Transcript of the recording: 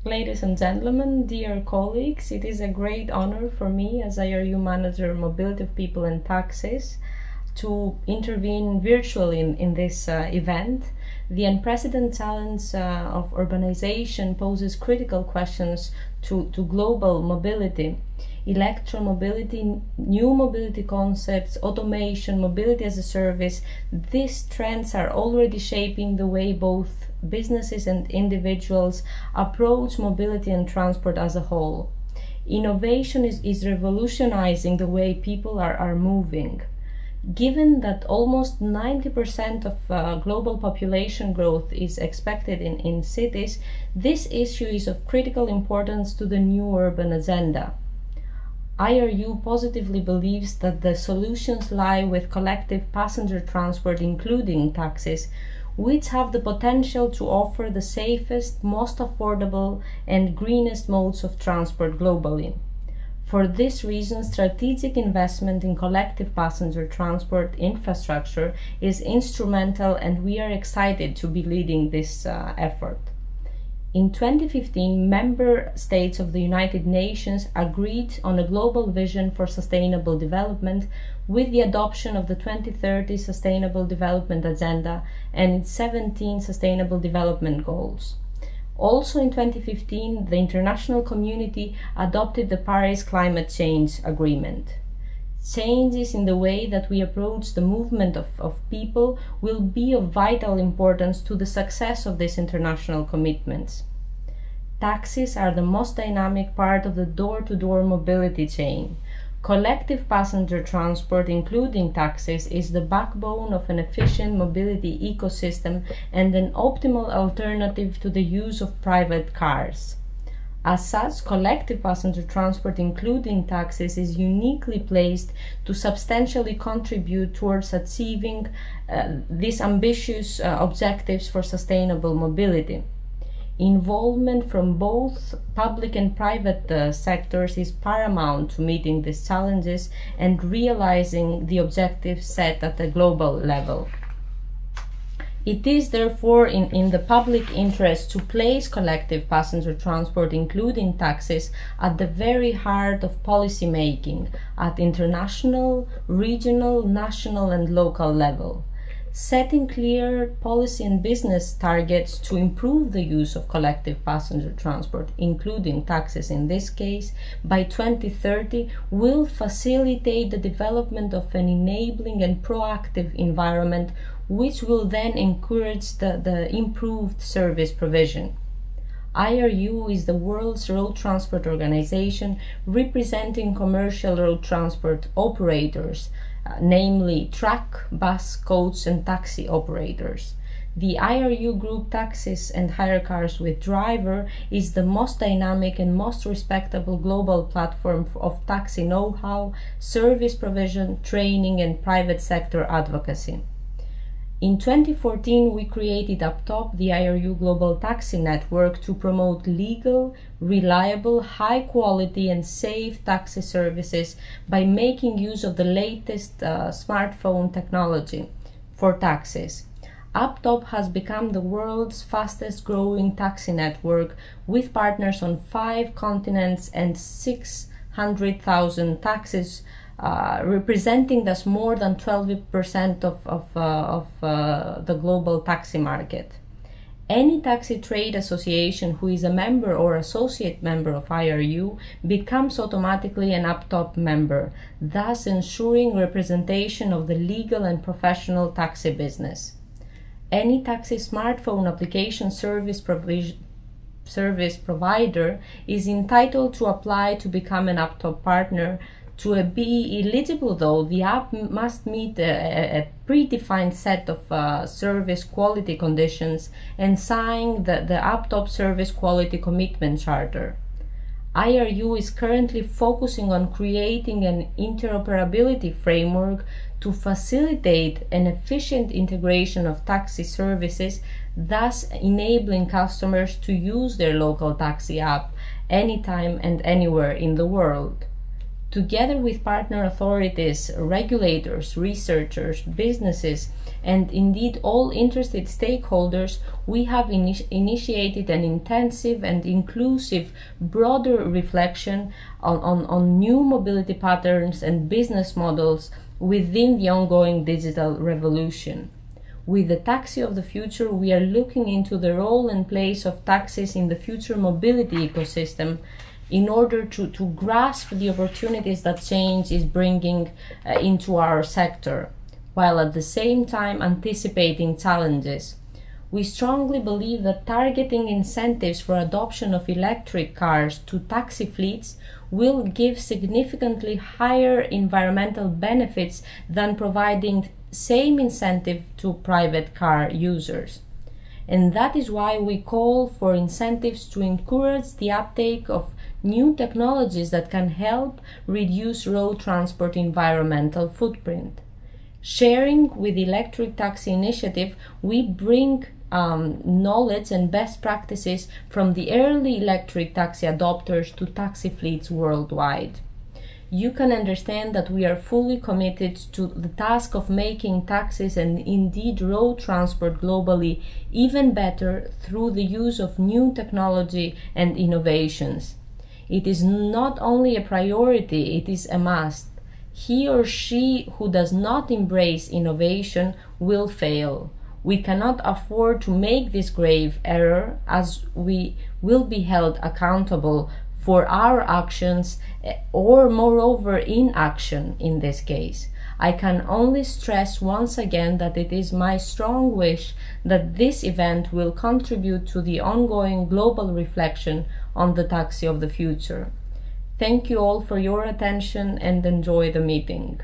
Ladies and gentlemen, dear colleagues, it is a great honor for me as IRU Manager Mobility of People and Taxis to intervene virtually in this event. The unprecedented challenge of urbanization poses critical questions to global mobility. Electromobility, new mobility concepts, automation, mobility as a service, these trends are already shaping the way both businesses and individuals approach mobility and transport as a whole. Innovation is revolutionizing the way people are moving. Given that almost 90% of global population growth is expected in cities, this issue is of critical importance to the new urban agenda. IRU positively believes that the solutions lie with collective passenger transport, including taxis, which have the potential to offer the safest, most affordable, and greenest modes of transport globally. For this reason, strategic investment in collective passenger transport infrastructure is instrumental, and we are excited to be leading this effort. In 2015, member states of the United Nations agreed on a global vision for sustainable development with the adoption of the 2030 Sustainable Development Agenda and its 17 Sustainable Development Goals. Also in 2015, the international community adopted the Paris Climate Change Agreement. Changes in the way that we approach the movement of people will be of vital importance to the success of these international commitments. Taxis are the most dynamic part of the door-to-door mobility chain. Collective passenger transport, including taxis, is the backbone of an efficient mobility ecosystem and an optimal alternative to the use of private cars. As such, collective passenger transport, including taxis, is uniquely placed to substantially contribute towards achieving these ambitious objectives for sustainable mobility. Involvement from both public and private sectors is paramount to meeting these challenges and realizing the objectives set at a global level. It is therefore in the public interest to place collective passenger transport, including taxis, at the very heart of policy making at international, regional, national, and local level. Setting clear policy and business targets to improve the use of collective passenger transport, including taxis in this case, by 2030 will facilitate the development of an enabling and proactive environment, which will then encourage the improved service provision. IRU is the world's road transport organization representing commercial road transport operators, namely truck, bus, coach, and taxi operators. The IRU Group Taxis and Hire Cars with Driver is the most dynamic and most respectable global platform of taxi know-how, service provision, training, and private sector advocacy. In 2014, we created UpTop, the IRU Global Taxi Network, to promote legal, reliable, high-quality and safe taxi services by making use of the latest smartphone technology for taxis. UpTop has become the world's fastest-growing taxi network with partners on 5 continents and 600,000 taxis, representing thus more than 12% of the global taxi market. Any taxi trade association who is a member or associate member of IRU becomes automatically an UpTop member, thus ensuring representation of the legal and professional taxi business. Any taxi smartphone application service provider is entitled to apply to become an UpTop partner. To be eligible, though, the app must meet a predefined set of service quality conditions and sign the UpTop Service Quality Commitment Charter. IRU is currently focusing on creating an interoperability framework to facilitate an efficient integration of taxi services, thus enabling customers to use their local taxi app anytime and anywhere in the world. Together with partner authorities, regulators, researchers, businesses, and indeed all interested stakeholders, we have initiated an intensive and inclusive, broader reflection on new mobility patterns and business models within the ongoing digital revolution. With the Taxi of the Future, we are looking into the role and place of taxis in the future mobility ecosystem in order to grasp the opportunities that change is bringing into our sector, while at the same time anticipating challenges. We strongly believe that targeting incentives for adoption of electric cars to taxi fleets will give significantly higher environmental benefits than providing same incentive to private car users. And that is why we call for incentives to encourage the uptake of new technologies that can help reduce road transport environmental footprint. Sharing with the Electric Taxi Initiative, we bring knowledge and best practices from the early electric taxi adopters to taxi fleets worldwide. You can understand that we are fully committed to the task of making taxis and indeed road transport globally even better through the use of new technology and innovations. It is not only a priority, it is a must. He or she who does not embrace innovation will fail. We cannot afford to make this grave error, as we will be held accountable for our actions or moreover inaction in this case. I can only stress once again that it is my strong wish that this event will contribute to the ongoing global reflection on the taxi of the future. Thank you all for your attention and enjoy the meeting.